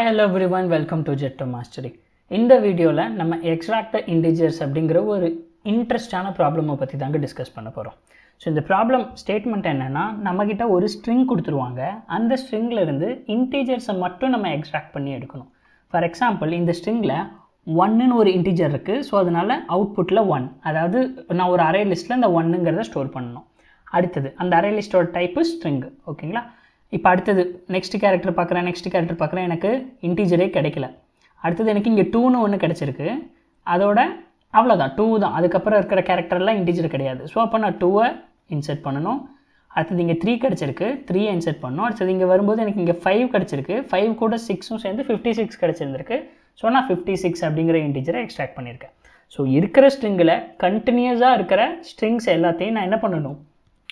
Hi, hello everyone, welcome to Jet to Mastery. இந்த வீடியோவில் நம்ம extract the integers அப்படிங்கிற ஒரு இன்ட்ரெஸ்டான ப்ராப்ளமை பற்றி தாங்க டிஸ்கஸ் பண்ண போகிறோம். ஸோ இந்த ப்ராப்ளம் ஸ்டேட்மெண்ட் என்னென்னா, நம்மக்கிட்ட ஒரு ஸ்ட்ரிங் கொடுத்துருவாங்க. அந்த ஸ்ட்ரிங்கிலேருந்து இன்டீஜர்ஸை மட்டும் நம்ம எக்ஸ்ட்ராக்ட் பண்ணி எடுக்கணும். ஃபார் எக்ஸாம்பிள், இந்த ஸ்ட்ரிங்கில் ஒன்னுன்னு ஒரு இன்டீஜர் இருக்குது. ஸோ அதனால் அவுட்புட்டில் 1, அதாவது நான் ஒரு அரே லிஸ்ட்டில் இந்த ஒன்னுங்கிறத ஸ்டோர் பண்ணணும். அடுத்தது அந்த அரே லிஸ்ட்டோட டைப்பு ஸ்ட்ரிங். ஓகேங்களா? இப்போ அடுத்தது நெக்ஸ்ட் கேரக்டர் பார்க்குறேன், எனக்கு இன்டீஜரே கிடைக்கல. அடுத்தது எனக்கு இங்கே 2ன்னு ஒன்று கிடச்சிருக்கு. அதோட அவ்வளோதான், 2 தான். அதுக்கப்புறம் இருக்கிற கேரக்டர்லாம் இன்டீஜர் கிடையாது. ஸோ அப்போ நான் 2வை இன்சர்ட் பண்ணணும். அடுத்தது இங்கே 3 கிடச்சிருக்கு, 3யை இன்சர்ட் பண்ணணும். அடுத்தது இங்கே வரும்போது எனக்கு இங்கே 5 கிடச்சிருக்கு, 5 கூட 6ம் சேர்ந்து 56 கிடச்சிருந்துருக்கு. ஸோ நான் 56 அப்படிங்கிற இன்டீஜரை எக்ஸ்ட்ராக்ட் பண்ணியிருக்கேன். ஸோ இருக்கிற ஸ்ட்ரிங்கில் கண்டினியூஸாக இருக்கிற ஸ்ட்ரிங்ஸ் எல்லாத்தையும் நான் என்ன பண்ணணும்?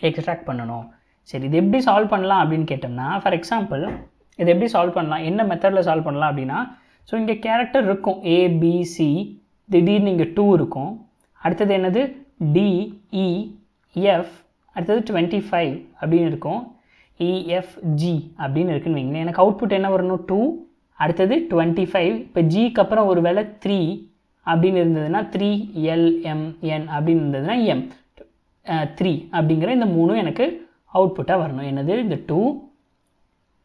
எக்ஸ்ட்ராக்ட் பண்ணணும். சரி, இது எப்படி சால்வ் பண்ணலாம் அப்படின்னு கேட்டோம்னா, ஃபார் எக்ஸாம்பிள் இது எப்படி சால்வ் பண்ணலாம், என்ன மெத்தடில் சால்வ் பண்ணலாம் அப்படின்னா, ஸோ இங்கே கேரக்டர் இருக்கும் ஏபிசி, திடீர்னு இங்கே 2 இருக்கும். அடுத்தது என்னது டிஇஎஃப், அடுத்தது 25 அப்படின்னு இருக்கும், இஎஃப்ஜி அப்படின்னு இருக்குன்னு வைங்களேன். எனக்கு அவுட்புட் என்ன வரணும்? 2, அடுத்தது 25. இப்போ ஜிக்கு அப்புறம் ஒரு வேளை 3 அப்படின்னு இருந்ததுன்னா 3LMN அப்படின்னு இருந்ததுன்னா எம் 3 அப்படிங்கிற இந்த 3 எனக்கு அவுட்புட்டாக வரணும். என்னது? இந்த 2,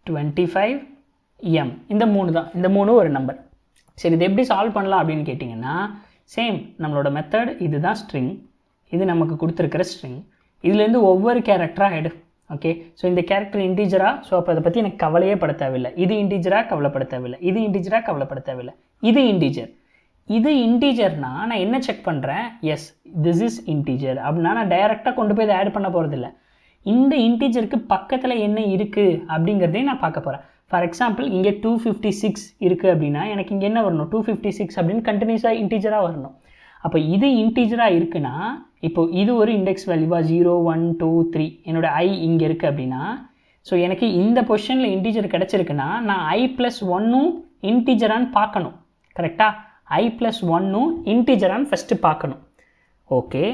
25, M, இந்த 3 தான். இந்த 3 ஒரு நம்பர். சரி, இது எப்படி சால்வ் பண்ணலாம் அப்படின்னு கேட்டிங்கன்னா, சேம் நம்மளோட மெத்தட். இதுதான் ஸ்ட்ரிங், இது நமக்கு கொடுத்துருக்கிற ஸ்ட்ரிங். இதுலேருந்து ஒவ்வொரு கேரக்டராக எடு. ஓகே, ஸோ இந்த கேரக்டர் இன்டீஜரா, ஸோ அப்போ அதை பற்றி எனக்கு கவலையே பட தேவையில்லை. இது இன்டீஜராக கவலைப்பட தேவையில்லை, இது இன்டீஜராக கவலைப்பட தேவையில்லை. இது இன்டீஜர். இது இன்டீஜர்னா நான் என்ன செக் பண்ணுறேன்? எஸ், திஸ் இஸ் இன்டீஜர் அப்படின்னா நான் டைரெக்டாக கொண்டு போய் இதை ஆட் பண்ண போகிறதில்ல. இந்த இன்டீஜருக்கு பக்கத்தில் என்ன இருக்குது அப்படிங்கிறதையும் நான் பார்க்க போகிறேன். ஃபார் எக்ஸாம்பிள், இங்கே 256 இருக்குது அப்படின்னா எனக்கு இங்கே என்ன வரணும்? 256 அப்படின்னு கண்டினியூஸாக இன்டீஜராக வரணும். அப்போ இது இன்டீஜராக இருக்குன்னா, இப்போது இது ஒரு இண்டெக்ஸ் வேல்யூவா 0, 1, 2, 3, என்னோடய ஐ இங்கே இருக்குது அப்படின்னா, ஸோ எனக்கு இந்த பொசிஷனில் இன்டீஜர் கிடச்சிருக்குன்னா நான் i+1ம் இன்டீஜரான்னு பார்க்கணும். கரெக்டாக? i+1ம் இன்டீஜரான்னு ஃபஸ்ட்டு பார்க்கணும். ஓகே,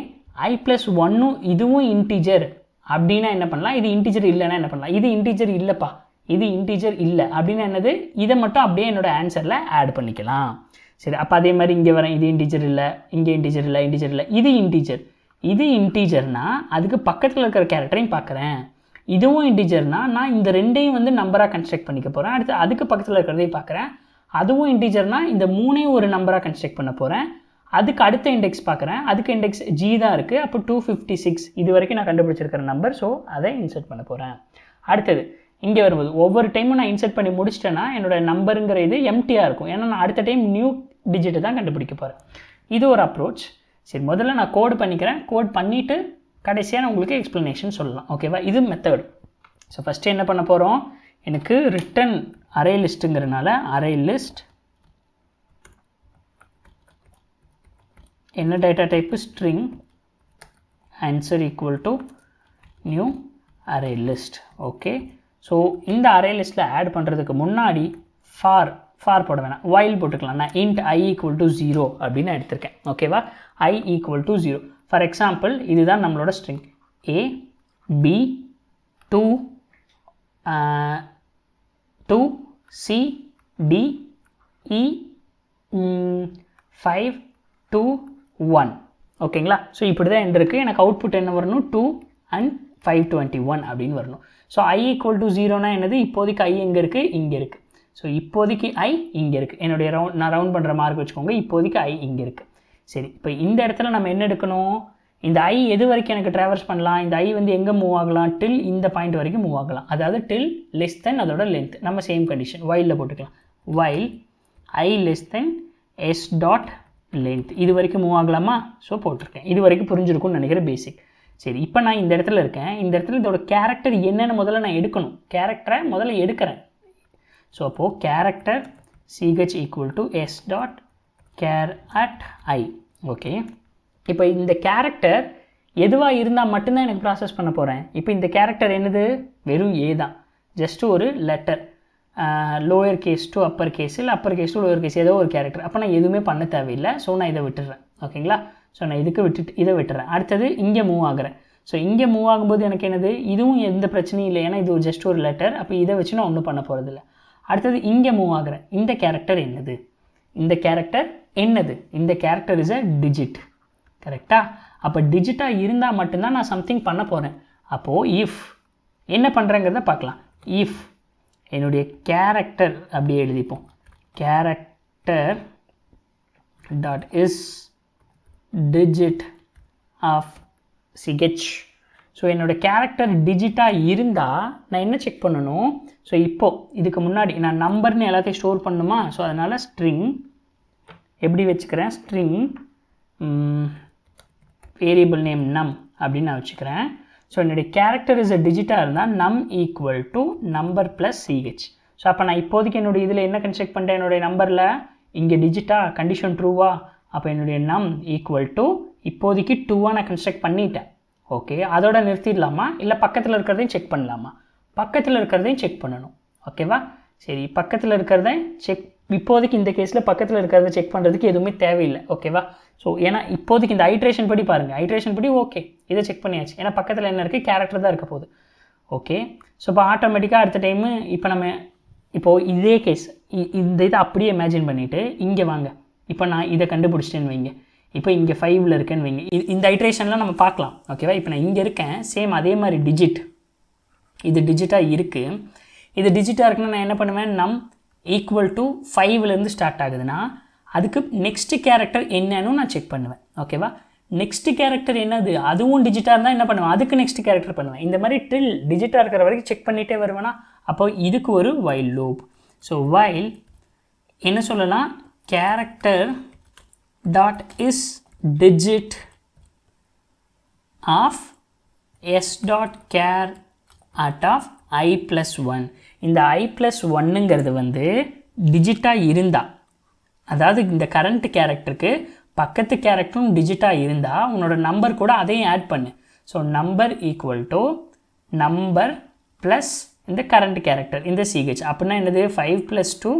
i+1ம் இதுவும் இன்டீஜர் அப்படின்னா என்ன பண்ணலாம்? இது இன்டீஜர் இல்லைன்னா என்ன பண்ணலாம்? இது இன்டீஜர் இல்லைப்பா, இது இன்டீஜர் இல்லை அப்படின்னா என்னது? இதை மட்டும் அப்படியே என்னோடய ஆன்சரில் ஆட் பண்ணிக்கலாம். சரி, அப்போ அதே மாதிரி இங்கே வரேன், இது இன்டீஜர் இல்லை, இங்கே இன்டீஜர் இல்லை, இன்டீஜர் இல்லை, இது இன்டீஜர். இது இன்டீஜர்னா அதுக்கு பக்கத்தில் இருக்கிற கேரக்டரையும் பார்க்குறேன். இதுவும் இன்டீஜர்னா நான் இந்த ரெண்டையும் வந்து நம்பராக கன்ஸ்ட்ரக்ட் பண்ணிக்க போகிறேன். அடுத்து அதுக்கு பக்கத்தில் இருக்கிறதையும் பார்க்குறேன். அதுவும் இன்டீஜர்னா இந்த 3ஐயும் ஒரு நம்பராக கன்ஸ்ட்ரக்ட் பண்ண போகிறேன். அதுக்கு அடுத்த இண்டெக்ஸ் பார்க்குறேன், அதுக்கு இண்டெக்ஸ் ஜி தான் இருக்குது. அப்போ 256 இது வரைக்கும் நான் கண்டுபிடிச்சிருக்கிற நம்பர். ஸோ அதை இன்சர்ட் பண்ண போகிறேன். அடுத்தது இங்கே வரும்போது ஒவ்வொரு டைமும் நான் இன்சர்ட் பண்ணி முடிச்சிட்டேன்னா என்னோடய நம்பருங்கிற இது எம்டியாக இருக்கும். ஏன்னா நான் அடுத்த டைம் நியூ டிஜிட்டை தான் கண்டுபிடிக்க போகிறேன். இது ஒரு அப்ரோச். சரி, முதல்ல நான் கோட் பண்ணிக்கிறேன். கோட் பண்ணிவிட்டு கடைசியாக நான் உங்களுக்கு எக்ஸ்ப்ளனேஷன் சொல்லலாம். ஓகேவா? இது மெத்தட். ஸோ ஃபஸ்ட்டு என்ன பண்ண போகிறோம்? எனக்கு ரிட்டன் அரே லிஸ்ட்டுங்கிறனால அரே லிஸ்ட், என்ன data type? String, answer equal to new array list. Okay, so இந்த அரே லிஸ்ட்டில் ஆட் பண்ணுறதுக்கு முன்னாடி ஃபார் போட வேணாம், வைல் போட்டுக்கலாம். நான் int I ஈக்குவல் டு 0 அப்படின்னு எடுத்திருக்கேன். ஓகேவா? I equal to 0. For example, இதுதான் நம்மளோட string. A, B, 2, 2, C, D, E, 5, 2, 1. ஓகேங்களா? ஸோ இப்படி தான் இருக்குது. எனக்கு அவுட்புட் என்ன வரணும்? 2 and 521 அப்படின்னு வரணும். ஸோ I ஈக்குவல் டு 0னா என்னது? இப்போதைக்கு I எங்கே இருக்குது? இங்கே இருக்குது. ஸோ இப்போதைக்கு I இங்கே இருக்குது. என்னுடைய நான் ரவுண்ட் பண்ணுற மார்க் வச்சுக்கோங்க. இப்போதைக்கு I இங்கே இருக்குது. சரி, இப்போ இந்த இடத்துல நம்ம என்ன எடுக்கணும்? இந்த I எது வரைக்கும் எனக்கு ட்ராவர்ஸ் பண்ணலாம்? இந்த I வந்து எங்கே மூவ் ஆகலாம்? டில் இந்த பாயிண்ட் வரைக்கும் மூவ் ஆகலாம். அதாவது டில் லெஸ் தென் அதோட லென்த். நம்ம சேம் கண்டிஷன் வைலில் போட்டுக்கலாம். While I less than S dot length. இது வரைக்கும் மூவ் ஆகலாமா? ஸோ போட்டிருக்கேன். இது வரைக்கும் புரிஞ்சிருக்கும்னு நினைக்கிறேன் பேசிக். சரி, இப்போ நான் இந்த இடத்துல இருக்கேன். இந்த இடத்துல இதோட கேரக்டர் என்னென்னு முதல்ல நான் எடுக்கணும். கேரக்டரை முதல்ல எடுக்கிறேன். ஸோ அப்போது character CH equal to S dot care at I. Okay, இப்போ இந்த கேரக்டர் எதுவாக இருந்தால் மட்டும்தான் எனக்கு ப்ராசஸ் பண்ண போகிறேன். இப்போ இந்த கேரக்டர் என்னது? வெறும் A தான். ஜஸ்ட்டு ஒரு letter, lower case to upper case, இல்லை upper case to lower case, ஏதோ ஒரு கேரக்டர். அப்போ நான் எதுவுமே பண்ண தேவையில்லை. ஸோ நான் இதை விட்டுடுறேன். ஓகேங்களா? ஸோ நான் இதை விட்டுறேன். அடுத்தது இங்கே மூவ் ஆகுறேன். ஸோ இங்கே மூவ் ஆகும்போது எனக்கு என்னது? இதுவும் எந்த பிரச்சனையும் இல்லை, ஏன்னா இது ஜஸ்ட் ஒரு லெட்டர். அப்போ இதை வச்சு நான் ஒன்றும் பண்ண போகிறதில்ல. அடுத்தது இங்கே மூவ் ஆகிறேன். இந்த கேரக்டர் என்னது? இந்த கேரக்டர் என்னது? இந்த கேரக்டர் இஸ் அ டிஜிட். கரெக்டாக? அப்போ டிஜிட்டாக இருந்தால் மட்டும்தான் நான் சம்திங் பண்ண போகிறேன். அப்போது இஃப் என்ன பண்ணுறேங்கிறத பார்க்கலாம். இஃப் என்னுடைய கேரக்டர் அப்படியே எழுதிப்போம். Character dot is digit of ch. So என்னோடய கேரக்டர் டிஜிட்டாக இருந்தால் நான் என்ன செக் பண்ணணும்? ஸோ இப்போது இதுக்கு முன்னாடி நான் நம்பர்னு எல்லாத்தையும் ஸ்டோர் பண்ணணுமா? ஸோ அதனால் ஸ்ட்ரிங் எப்படி வச்சுக்கிறேன்? ஸ்ட்ரிங் வேரியபிள் நேம் நம் அப்படின்னு நான் வச்சுக்கிறேன். ஸோ என்னுடைய கேரக்டர் இஸ் அ டிஜிட்டாக இருந்தால் நம் equal to number plus CH. So அப்போ நான் இப்போதைக்கு என்னுடைய இதில் என்ன கன்ஸ்ட்ரக்ட் பண்ணிட்டேன்? என்னுடைய நம்பரில் இங்கே டிஜிட்டாக கண்டிஷன் ட்ரூவா? அப்போ என்னுடைய நம் ஈக்குவல் டு இப்போதைக்கு 2 நான் கன்ஸ்ட்ரக்ட் பண்ணிட்டேன். ஓகே, அதோட நிறுத்திடலாமா இல்லை பக்கத்தில் இருக்கிறதையும் செக் பண்ணலாமா? பக்கத்தில் இருக்கிறதையும் செக் பண்ணணும். ஓகேவா? சரி, பக்கத்தில் இருக்கிறத செக் இப்போதைக்கு இந்த கேஸில் பக்கத்தில் இருக்கிறத செக் பண்ணுறதுக்கு எதுவுமே தேவையில்லை. ஓகேவா? ஸோ ஏன்னா இப்போதைக்கு இந்த ஐட்ரேஷன் படி பாருங்கள், ஐட்ரேஷன் படி ஓகே இதை செக் பண்ணியாச்சு. ஏன்னா பக்கத்தில் என்ன இருக்குது? கேரக்டர் தான் இருக்க போகுது. ஓகே, ஸோ இப்போ ஆட்டோமேட்டிக்காக அடுத்த டைமு இப்போ நம்ம இப்போது இதே கேஸ் இந்த இதை அப்படியே இமேஜின் பண்ணிவிட்டு இங்கே வாங்க. இப்போ நான் இதை கண்டுபிடிச்சிட்டேன்னு வைங்க. இப்போ இங்கே 5ல் இருக்கேன்னு வைங்க. இந்த ஐட்ரேஷன்லாம் நம்ம பார்க்கலாம். ஓகேவா? இப்போ நான் இங்கே இருக்கேன், சேம் அதே மாதிரி டிஜிட், இது டிஜிட்டாக இருக்குது. இது டிஜிட்டாக இருக்குன்னா நான் என்ன பண்ணுவேன்? நம் ஈக்குவல் டு 5லேருந்து ஸ்டார்ட் ஆகுதுன்னா அதுக்கு நெக்ஸ்ட்டு கேரக்டர் என்னன்னு நான் செக் பண்ணுவேன். ஓகேவா? நெக்ஸ்ட்டு கேரக்டர் என்னது? அதுவும் டிஜிட்டாக இருந்தால் என்ன பண்ணுவேன்? அதுக்கு நெக்ஸ்ட் கேரக்டர் பண்ணுவேன். இந்த மாதிரி டில் டிஜிட்டாக இருக்கிற வரைக்கும் செக் பண்ணிகிட்டே வருவேன்னா அப்போ இதுக்கு ஒரு வைல் லூப். ஸோ வைல் என்ன சொல்லலாம்? Character dot is digit of s dot char at of I plus 1. இந்த I plus 1ங்கிறது வந்து டிஜிட்டாக இருந்தால், அதாவது இந்த கரண்ட் கேரக்டருக்கு பக்கத்து கேரக்டரும் டிஜிட்டாக இருந்தால் உன்னோட நம்பர் கூட அதையும் ஆட் பண்ணு. So number equal to number plus இந்த கரண்ட் கேரக்டர் இந்த சிஹெச். அப்படின்னா என்னது? 5 + 2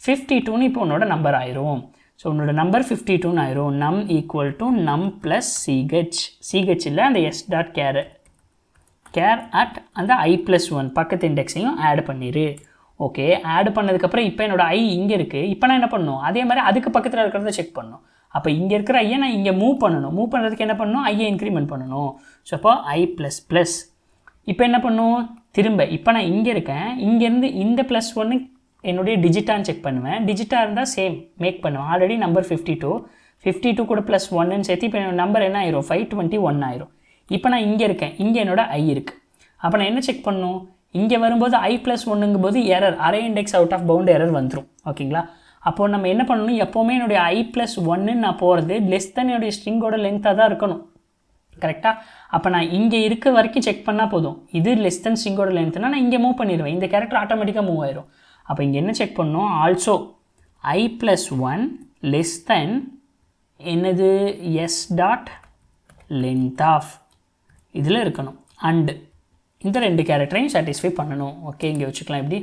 52ன்னு இப்போ உன்னோட நம்பர் ஆயிரும். ஸோ உன்னோட நம்பர் 52ன்னு ஆயிரும். நம் ஈக்குவல் டு நம் ப்ளஸ் சிஹெச். சிஹெச் இல்லை, அந்த எஸ் டாட் கேர் அட் அந்த I plus 1 பக்கத்து இண்டெக்ஸையும் ஆட் பண்ணிடு. ஓகே, ஆட் பண்ணதுக்கப்புறம் இப்போ என்னோட ஐ இங்கே இருக்குது. இப்போ நான் என்ன பண்ணணும்? அதே மாதிரி அதுக்கு பக்கத்தில் இருக்கிறத செக் பண்ணணும். அப்போ இங்கே இருக்கிற ஐயை நான் இங்கே மூவ் பண்ணணும். மூவ் பண்ணுறதுக்கு என்ன பண்ணணும்? ஐயை இன்க்ரிமெண்ட் பண்ணணும். ஸோ அப்போ I ப்ளஸ் ப்ளஸ் இப்போ என்ன பண்ணும்? திரும்ப இப்போ நான் இங்கே இருக்கேன், இங்கேருந்து இந்த +1 என்னுடைய டிஜிட்டான்னு செக் பண்ணுவேன். டிஜிட்டாக இருந்தால் சேம் மேக் பண்ணுவேன். ஆல்ரெடி நம்பர் 52 கூட +1ன்னு சேர்த்து இப்போ என்னோட நம்பர் என்ன ஆயிரும்? 521 ஆயிரும். இப்போ நான் இங்கே இருக்கேன், இங்கே என்னோட ஐ இருக்குது. அப்போ நான் என்ன செக் பண்ணணும்? இங்கே வரும்போது I + 1ங்கும் போது error, array index out of bound error வந்துடும். ஓகேங்களா? அப்போது நம்ம என்ன பண்ணணும்? எப்போவுமே என்னுடைய I + 1ன்னு நான் போகிறது லெஸ் தென் என்னுடைய ஸ்ட்ரிங்கோட லென்த்தாக தான் இருக்கணும். கரெக்டாக? அப்போ நான் இங்கே இருக்க வரைக்கும் செக் பண்ணால் போதும். இது லெஸ் தென் ஸ்ட்ரிங்கோட லென்த்னா நான் இங்கே மூவ் பண்ணிடுவேன். இந்த கேரக்டர் ஆட்டோமேட்டிக்காக மூவ் ஆயிரும். அப்போ இங்கே என்ன செக் பண்ணணும்? ஆல்சோ I + 1 லெஸ் தென் என்னது? எஸ் டாட் லென்த் ஆஃப் இதில் இருக்கணும். அண்டு இந்த 2 கேரக்டரையும் சாட்டிஸ்ஃபை பண்ணணும். ஓகே, இங்கே வச்சுக்கலாம். எப்படி?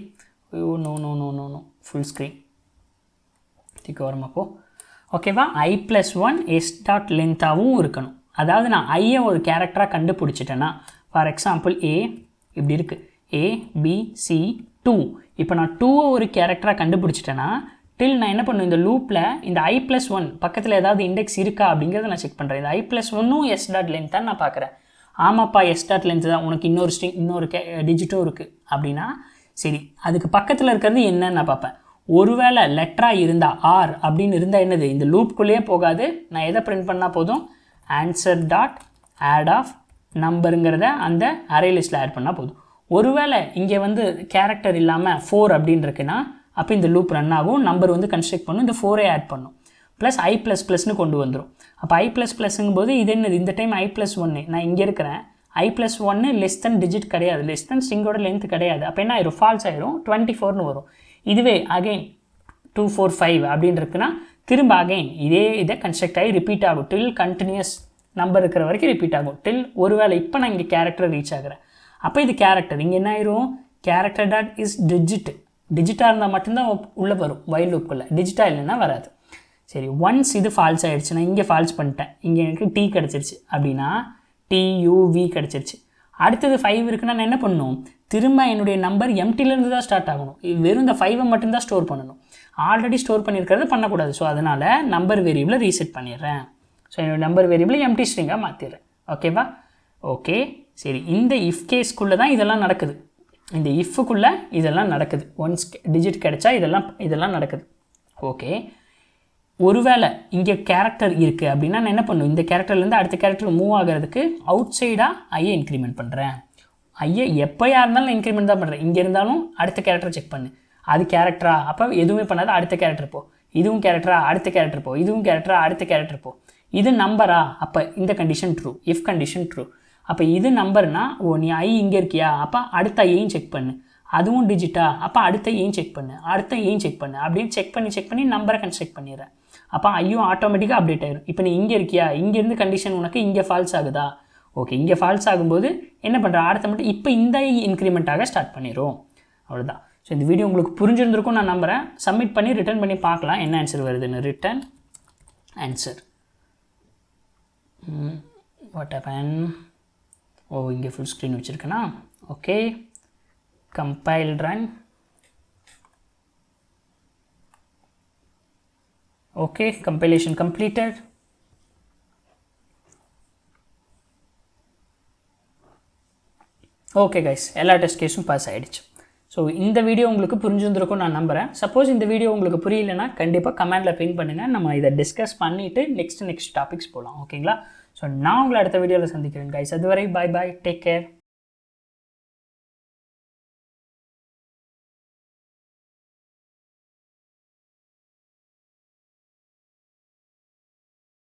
ஐயோ no no no no no full screen திக்க வரமாப்போ. ஓகேவா? I + 1 எஸ் டாட் லென்த்தாகவும் இருக்கணும். அதாவது நான் ஐயை ஒரு கேரக்டராக கண்டுபிடிச்சிட்டேன்னா, ஃபார் எக்ஸாம்பிள் ஏ இப்படி இருக்குது, ABC2. இப்போ நான் 2வை ஒரு கேரக்டராக கண்டுபிடிச்சிட்டேன்னா டில் நான் என்ன பண்ணுவேன்? இந்த லூப்பில் இந்த I + 1 பக்கத்தில் ஏதாவது இண்டெக்ஸ் இருக்கா அப்படிங்கிறத நான் செக் பண்ணுறேன். இந்த I + 1ம் எஸ் டாட் லென்த்தான் நான் பார்க்குறேன். ஆமாப்பா எஸ் டாட் லென்த் தான், உனக்கு இன்னொரு டிஜிட்டும் இருக்குது அப்படின்னா சரி, அதுக்கு பக்கத்தில் இருக்கிறது என்னன்னு நான் பார்ப்பேன். ஒருவேளை லெட்டராக இருந்தால் ஆர் அப்படின்னு இருந்தால் என்னது? இந்த லூப்புக்குள்ளேயே போகாது. நான் எதை பிரிண்ட் பண்ணால் போதும்? ஆன்சர் டாட் ஆட் ஆஃப் நம்பருங்கிறத அந்த அரே லிஸ்ட்டில் ஆட் பண்ணால் போதும். ஒருவேளை இங்கே வந்து கேரக்டர் இல்லாமல் 4 அப்படின்னு இருக்குன்னா அப்போ இந்த லூப் ரன் ஆகும். நம்பர் வந்து கன்ஸ்ட்ரக்ட் பண்ணும், இந்த 4ஐ ஆட் பண்ணும், ப்ளஸ் I ப்ளஸ் ப்ளஸ்னு கொண்டு வந்துடும். அப்போ I ப்ளஸ் ப்ளஸ்ங்கும் போது இது என்னது? இந்த டைம் I + 1 நான் இங்கே இருக்கிறேன். I + 1 லெஸ் தென் டிஜிட் கிடையாது, லெஸ் தென் ஸ்ட்ரிங்கோட லென்த் கிடையாது. அப்போ என்ன ஆயிரும்? ஃபால்ஸ் ஆயிரும், 24ன்னு வரும். இதுவே அகைன் 2 4 5 அப்படின்னு இருக்குன்னா திரும்ப அகைன் இதே இதை கன்ஸ்ட்ரக்ட் ஆகி ரிப்பீட் ஆகும். டில் கண்டினியூஸ் நம்பர் இருக்கிற வரைக்கும் ரிப்பீட் ஆகும். டில் ஒருவேளை இப்போ நான் இங்கே கேரக்டர் ரீச் ஆகிறேன். அப்போ இது கேரக்டர் இங்கே என்ன ஆயிரும்? கேரக்டர் டாட் இஸ் டிஜிட்டாக இருந்தால் மட்டும்தான் உள்ளே வரும் வைல் லூப்புக்குள்ளே, டிஜிட்டாக இல்லைன்னா வராது. சரி, ஒன்ஸ் இது ஃபால்ஸ் ஆகிடுச்சு, நான் இங்கே ஃபால்ஸ் பண்ணிட்டேன், இங்கே எனக்கு T கிடச்சிருச்சு அப்படின்னா TUV கிடச்சிருச்சு. அடுத்தது 5 இருக்குன்னா நான் என்ன பண்ணணும்? திரும்ப என்னுடைய நம்பர் எம்டிலேருந்து தான் ஸ்டார்ட் ஆகணும். வெறும் இந்த 5 மட்டும்தான் ஸ்டோர் பண்ணணும். ஆல்ரெடி ஸ்டோர் பண்ணியிருக்கிறது பண்ணக்கூடாது. ஸோ அதனால் நம்பர் வேரியபிளை ரீசெட் பண்ணிடுறேன். ஸோ என்னோடய நம்பர் வேரியபிளை எம்டி ஸ்ட்ரிங்காக மாற்றிடுறேன். ஓகேவா? ஓகே சரி, இந்த இஃப் கேஸ்க்குள்ளே தான் இதெல்லாம் நடக்குது. இந்த இஃப்க்குள்ளே இதெல்லாம் நடக்குது. ஒன்ஸ் டிஜிட் கிடச்சா இதெல்லாம் நடக்குது. ஓகே, ஒருவேளை இங்கே கேரக்டர் இருக்குது அப்படின்னா நான் என்ன பண்ணுவேன், இந்த கேரக்டர்லேருந்து அடுத்த கேரக்டர் மூவ் ஆகிறதுக்கு அவுட் சைடாக ஐயை இன்க்ரிமெண்ட் பண்ணுறேன். ஐயை எப்போயா இருந்தாலும் இன்க்ரிமெண்ட் தான் பண்ணுறேன். இங்கே இருந்தாலும் அடுத்த கேரக்டர் செக் பண்ணு. அது கேரக்டரா? அப்போ எதுவுமே பண்ணாத, அடுத்த கேரக்டர் போ. இதுவும் கேரக்டரா? அடுத்த கேரக்டர் போ. இதுவும் கேரக்டரா? அடுத்த கேரக்டர் போ. இது நம்பரா? அப்போ இந்த condition true, if condition true. அப்போ இது நம்பர்னா, ஓ நீ ஐ இங்கே இருக்கியா, அப்போ அடுத்த ஐயையும் செக் பண்ணு. அதுவும் டிஜிட்டா? அப்போ அடுத்த ஐயையும் செக் பண்ணு, அடுத்த ஐயையும் செக் பண்ணு. அப்படின்னு செக் பண்ணி நம்பரை கன்ஸ்ட்ரக்ட் பண்ணிடுறேன். அப்போ ஐயும் ஆட்டோமேட்டிக்காக அப்டேட் ஆகிடும். இப்போ நீ இங்கே இருக்கியா, இங்கேருந்து கண்டிஷன் உனக்கு இங்கே ஃபால்ஸ் ஆகுதா? ஓகே, இங்கே ஃபால்ஸ் ஆகும்போது என்ன பண்ணுற, அடுத்த மட்டும் இப்போ இந்த இன்க்ரிமெண்ட்டாக ஸ்டார்ட் பண்ணிடும். அவ்வளோதான். ஸோ இந்த வீடியோ உங்களுக்கு புரிஞ்சிருந்திருக்கும் நான் நம்புகிறேன். சப்மிட் பண்ணி ரிட்டர்ன் பண்ணி பார்க்கலாம் என்ன ஆன்சர் வருதுன்னு. Return answer what happen? ஓ இங்கே ஃபுல் ஸ்க்ரீன் வச்சுருக்கேனா? Okay, compile run. Okay, compilation completed. Okay guys, எல்லா டெஸ்ட் கேஸும் பாஸ் ஆகிடுச்சு. ஸோ இந்த வீடியோ உங்களுக்கு புரிஞ்சுருந்துருக்கும் நான் நம்புகிறேன். சப்போஸ் இந்த வீடியோ உங்களுக்கு புரியலைன்னா கண்டிப்பாக கமெண்டில் பின் பண்ணுங்கள். நம்ம இதை டிஸ்கஸ் பண்ணிவிட்டு நெக்ஸ்ட் டாபிக்ஸ் போகலாம். ஓகேங்களா? ஸோ நான் உங்களை அடுத்த வீடியோவில் சந்திக்கிறேன் கைஸ். அதுவரை பாய் பாய், டேக் கேர்.